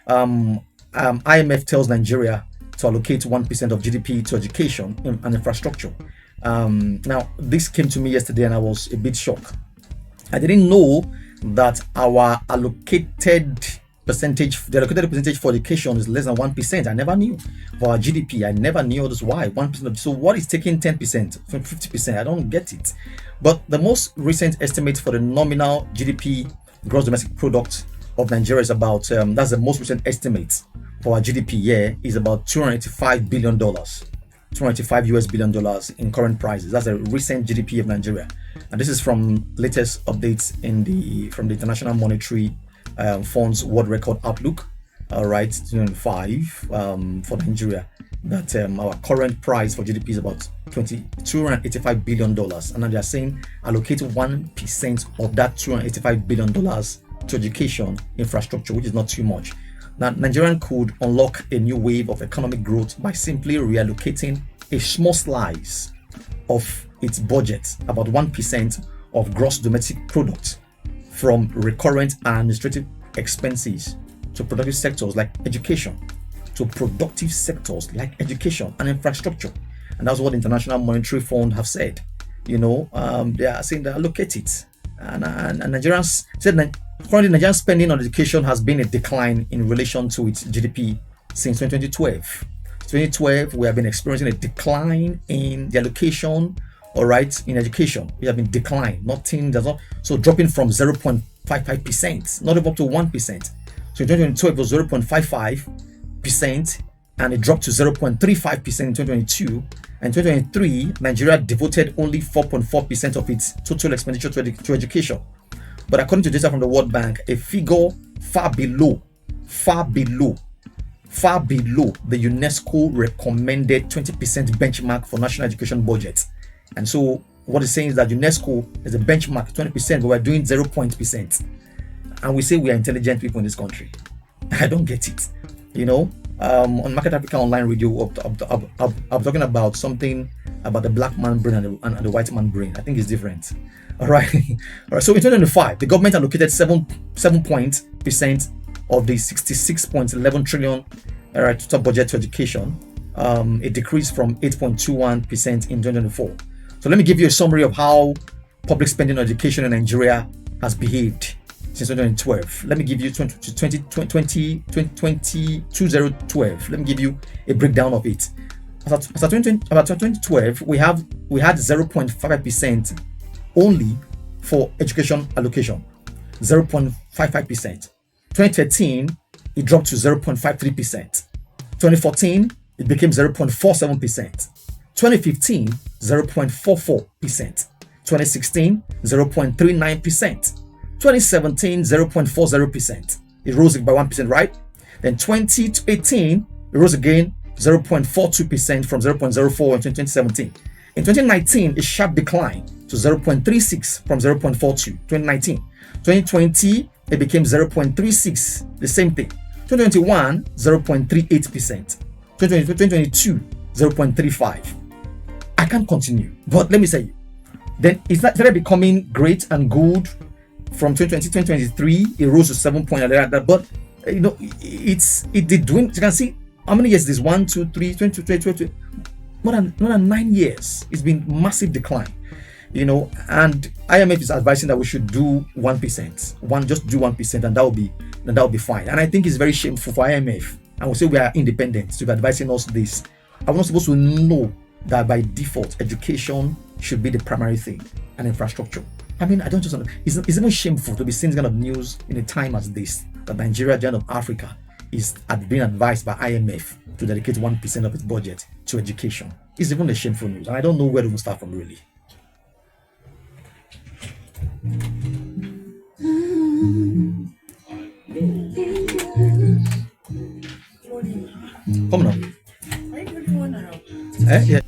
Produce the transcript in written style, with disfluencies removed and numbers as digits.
IMF tells Nigeria to allocate 1% of GDP to education and infrastructure. Now, this came to me yesterday and I was a bit shocked. I didn't know that our the allocated percentage for education is less than 1%. I never knew. For our GDP, I never knew this. Why 1%? So what is taking 10% from 50%? I don't get it. But the most recent estimate for the nominal GDP, gross domestic product of Nigeria, is about that's the most recent estimate for our GDP is about $285 billion. $285 US billion in current prices. That's a recent GDP of Nigeria, and this is from latest updates from the International Monetary Fund's World Record Outlook. All right, 2005 for Nigeria. That our current price for GDP is about $285 billion, and now they are saying allocate 1% of that $285 billion to education infrastructure, which is not too much. Now, Nigeria could unlock a new wave of economic growth by simply reallocating a small slice of its budget, about 1% of gross domestic product, from recurrent and administrative expenses to productive sectors like education, and infrastructure. And that's what the International Monetary Fund have said. They are saying they allocate it. And Nigerians said that currently Nigerian spending on education has been a decline in relation to its GDP since 2012. 2012, we have been experiencing a decline in the allocation, all right, in education. We have been declining, so dropping from 0.55%, not up to 1%. So in 2012, it was 0.55%, and it dropped to 0.35% in 2022. And 2023, Nigeria devoted only 4.4% of its total expenditure to education. But according to data from the World Bank, a figure far below the UNESCO recommended 20% benchmark for national education budget. And so what it's saying is that UNESCO is a benchmark 20%, but we're doing 0%. And we say we are intelligent people in this country. I don't get it. On Market Africa Online Radio, I'm talking about something about the black man brain and the white man brain. I think it's different. All right. So in 2025, the government allocated 7% of the 66.11 trillion total budget to education. It decreased from 8.21% in 2024. So let me give you a summary of how public spending on education in Nigeria has behaved since 2012. Let me give you 2012. Let me give you a breakdown of it. About 2012, we had 0.55% only for education allocation. 0.55%. 2013, it dropped to 0.53%. 2014, it became 0.47%. 2015, 0.44%. 2016, 0.39%. 2017, 0.40%. It rose by 1%, right? Then 2018, it rose again 0.42% from 0.04 in 2017. In 2019, a sharp decline to 0.36 from 0.42. 2019. 2020, it became 0.36, the same thing. 2021, 0.38%. 2022, 0.35. I can't continue, but let me say, then it's not started becoming great and good from 2020, 2023. It rose to 7 point like that, but it did doing. You can see how many years this 1, 2, 3, 20, 20, 20, more than 9 years. It's been massive decline. And IMF is advising that we should do 1%. Just do 1%, and that will be fine. And I think it's very shameful for IMF. And we say we are independent to be advising us this. I'm not supposed to know that by default education should be the primary thing and infrastructure. I mean, I don't just understand. It's even shameful to be seeing this kind of news in a time as this, that Nigeria, the end of Africa, is being advised by IMF to dedicate 1% of its budget to education. It's even a shameful news, and I don't know where to start from, really. Come on. Yeah.